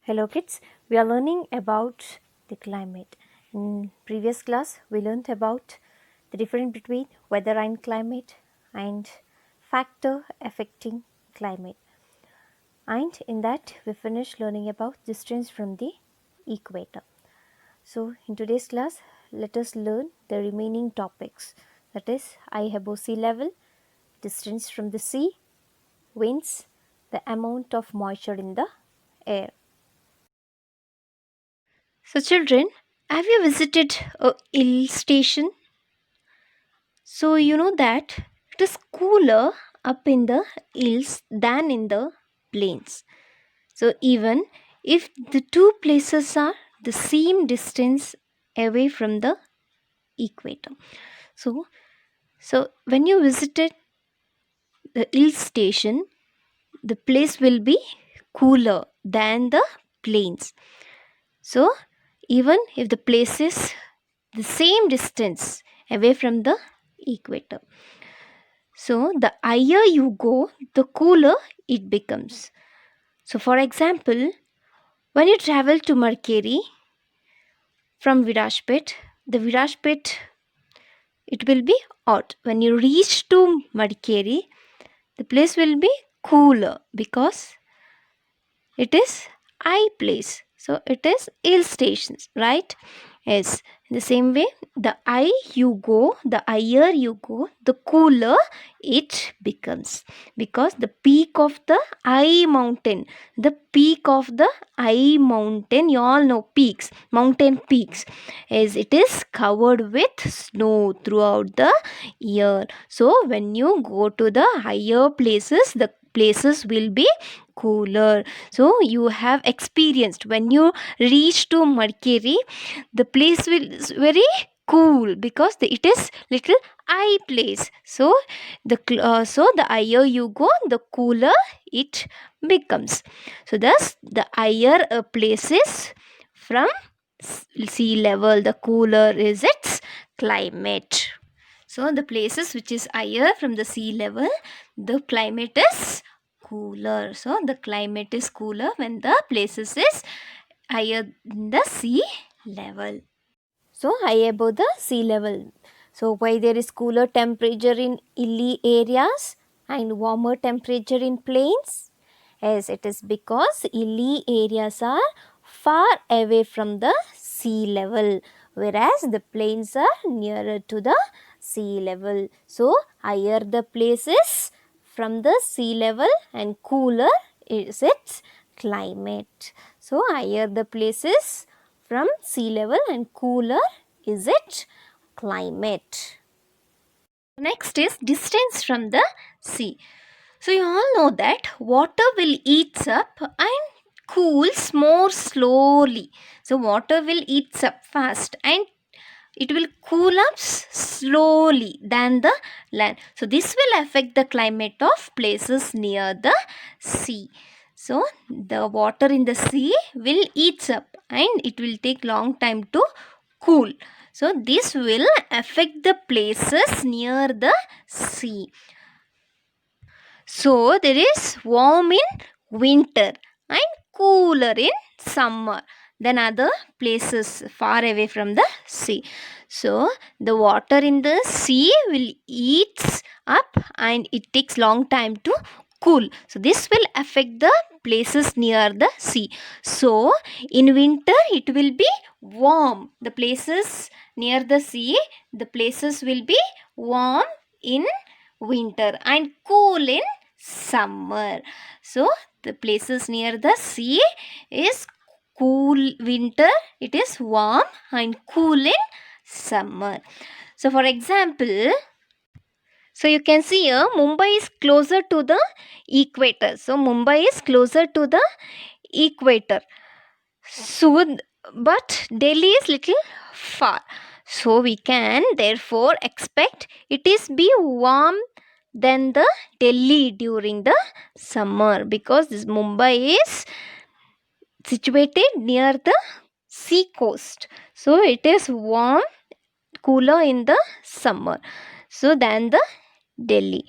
Hello kids, we are learning about the climate. In previous class, we learned about the difference between weather and climate and factor affecting climate. And in that, we finished learning about distance from the equator. So in today's class, let us learn the remaining topics. That is high above sea level, distance from the sea, winds, the amount of moisture in the air. So, children, have you visited a hill station? So, you know that it is cooler up in the hills than in the plains. So, even if the two places are the same distance away from the equator. So, when you visited the hill station, the place will be cooler than the plains. So, even if the place is the same distance away from the equator. So, the higher you go, the cooler it becomes. So, for example, when you travel to Mercury from Virajpet, the Virajpet it will be hot. When you reach to Mercury, the place will be cooler because it is high place. So, it is hill stations, right? Yes, in the same way, the higher you go, the cooler it becomes. Because the peak of the high mountain, you all know peaks, mountain peaks, is it is covered with snow throughout the year. So, when you go to the higher places, the places will be cooler. So, you have experienced when you reach to Mercury, the place will is very cool because it is little high place. So the higher you go, the cooler it becomes. So thus the higher a place is from sea level, the cooler is its climate. So the places which is higher from the sea level, the climate is cooler. So the climate is cooler when the places is higher than the sea level. So high above the sea level. So why there is cooler temperature in hilly areas and warmer temperature in plains? Yes, it is because hilly areas are far away from the sea level, whereas the plains are nearer to the sea level. So higher the places from the sea level and cooler is its climate. So higher the places from sea level and cooler is its climate. Next is distance from the sea. So you all know that water will eats up and cools more slowly. So water will eats up fast and it will cool up slowly than the land. So this will affect the climate of places near the sea. So the water in the sea will eats up and it will take long time to cool. So this will affect the places near the sea. So there is warm in winter and cooler in summer than other places far away from the sea. So the water in the sea will eats up and it takes long time to cool. So this will affect the places near the sea. So in winter it will be warm. The places near the sea, the places will be warm in winter and cool in summer. So the places near the sea is cool winter, it is warm and cool in summer. So for example, so you can see here Mumbai is closer to the equator. So Mumbai is closer to the equator. So but Delhi is little far. So we can therefore expect it is be warm than the Delhi during the summer because this Mumbai is situated near the sea coast. So it is warm, cooler in the summer. So than the Delhi.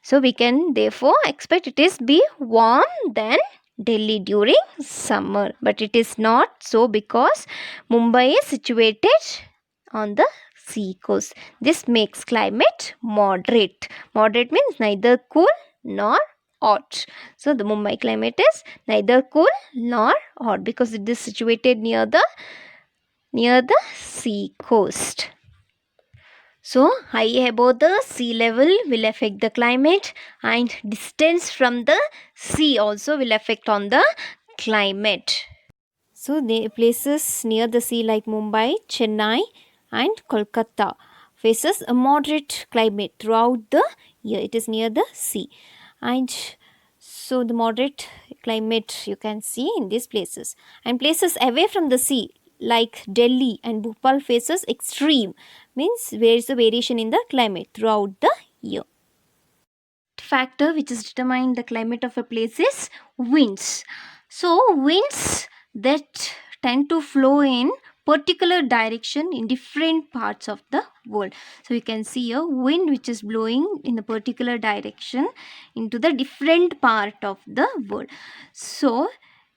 So we can therefore expect it is be warm than Delhi during summer. But it is not so because Mumbai is situated on the sea coast. This makes climate moderate. Moderate means neither cool nor hot. So the Mumbai climate is neither cool nor hot because it is situated near the sea coast. So, high above the sea level will affect the climate, and distance from the sea also will affect on the climate. So, the places near the sea like Mumbai, Chennai and Kolkata faces a moderate climate throughout the year. It is near the sea, and so the moderate climate you can see in these places. And places away from the sea like Delhi and Bhopal faces extreme, means there is a variation in the climate throughout the year. Factor which is determine the climate of a place is winds. So winds that tend to flow in particular direction in different parts of the world. So you can see a wind which is blowing in a particular direction into the different part of the world. So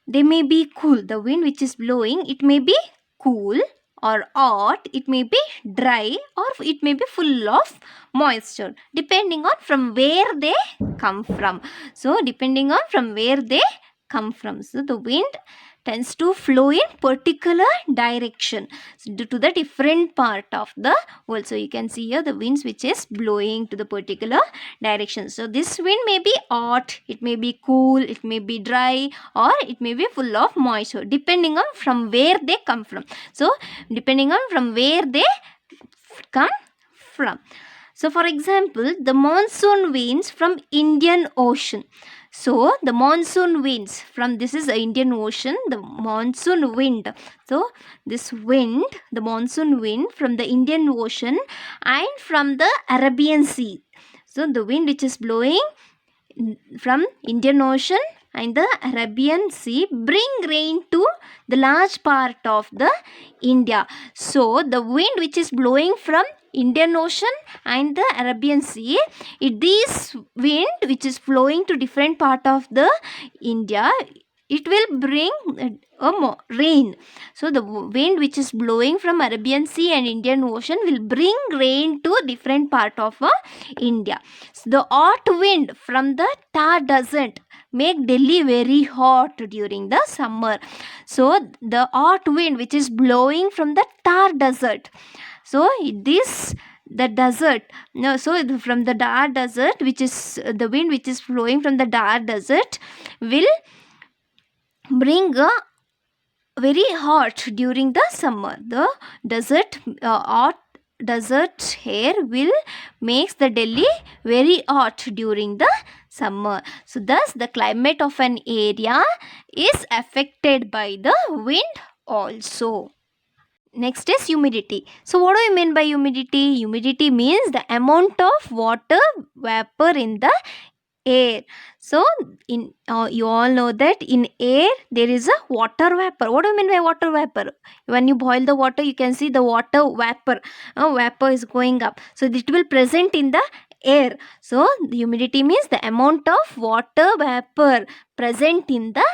they may be cool. The wind which is blowing, it may be cool or hot, it may be dry, or it may be full of moisture depending on from where they come from. So depending on from where they come from, so the wind tends to flow in particular direction due to the different part of the world. So you can see here the winds which is blowing to the particular direction. So this wind may be hot, it may be cool, it may be dry, or it may be full of moisture depending on from where they come from. So depending on from where they come from. So for example, the monsoon winds from Indian Ocean. So the monsoon winds from, this is the Indian Ocean, the monsoon wind. So this wind, the monsoon wind from the Indian Ocean and from the Arabian Sea. So the wind which is blowing from Indian Ocean and the Arabian Sea bring rain to the large part of the India. So the wind which is blowing from Indian Ocean and the Arabian Sea, this wind which is flowing to different part of the India, it will bring rain. So the wind which is blowing from Arabian Sea and Indian Ocean will bring rain to different part of India. So the hot wind from the Thar Desert make Delhi very hot during the summer. So the hot wind which is blowing from the Thar Desert, so this the desert, no, so from the Thar Desert, which is the wind which is flowing from the Thar Desert will bring a very hot during the summer. The hot desert air will makes the Delhi very hot during the summer. So thus the climate of an area is affected by the wind also. Next is humidity. So what do you mean by humidity? Humidity means the amount of water vapor in the air. So in you all know that in air there is a water vapor. What do you mean by water vapor? When you boil the water, you can see the water vapor. Vapor is going up. So it will present in the air. So the humidity means the amount of water vapor present in the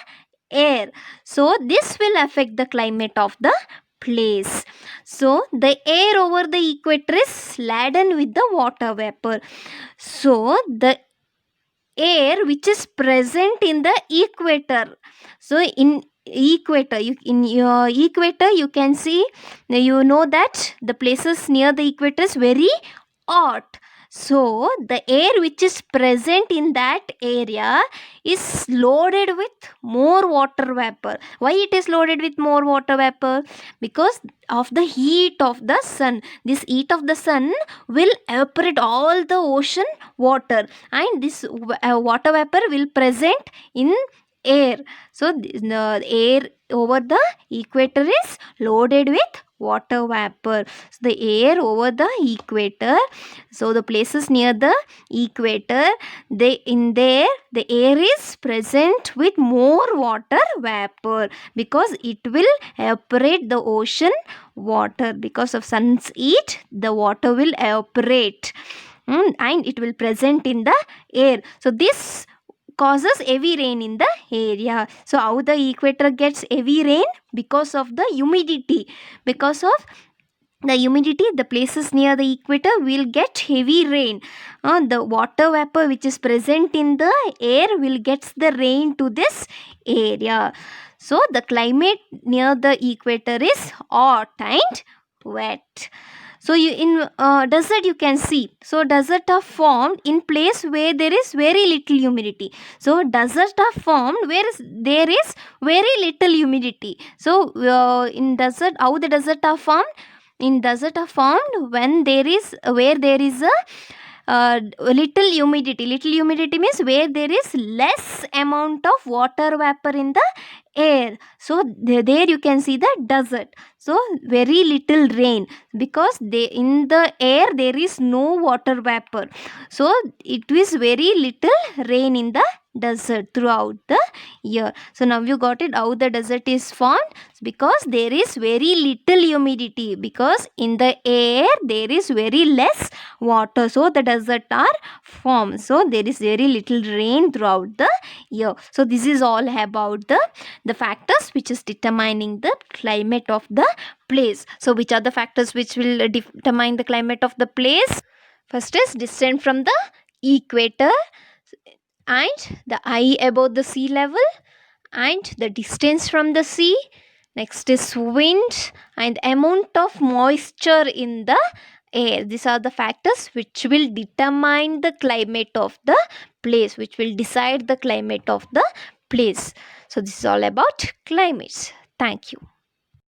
air. So this will affect the climate of the place. So the air over the equator is laden with the water vapor. So the air which is present in the equator, so in equator, in your equator you can see, you know that the places near the equator is very hot. So the air which is present in that area is loaded with more water vapor. Why it is loaded with more water vapor? Because of the heat of the sun. This heat of the sun will evaporate all the ocean water, and this water vapor will present in air. So the air over the equator is loaded with water vapor. So the air over the equator, so the places near the equator, they in there the air is present with more water vapor because it will evaporate the ocean water. Because of sun's heat, the water will evaporate, and it will present in the air. So this causes heavy rain in the area. So how the equator gets heavy rain? Because of the humidity. Because of the humidity, the places near the equator will get heavy rain. The water vapor which is present in the air will get the rain to this area. So the climate near the equator is hot and wet. So you in desert you can see. So desert are formed in place where there is very little humidity. So desert are formed where there is very little humidity. So in desert, how the desert are formed? In desert are formed when there is where there is a little humidity. Little humidity means where there is less amount of water vapor in the air. So there you can see the desert. So very little rain, because they in the air there is no water vapor. So it is very little rain in the desert throughout the year. So now you got it, how the desert is formed. Because there is very little humidity, because in the air there is very less water, so the desert are formed. So there is very little rain throughout the year. So this is all about the factors which is determining the climate of the place. So which are the factors which will determine the climate of the place? First is distance from the equator, and the high above the sea level, and the distance from the sea. Next is wind and amount of moisture in the air. These are the factors which will determine the climate of the place, which will decide the climate of the place. So this is all about climates. Thank you.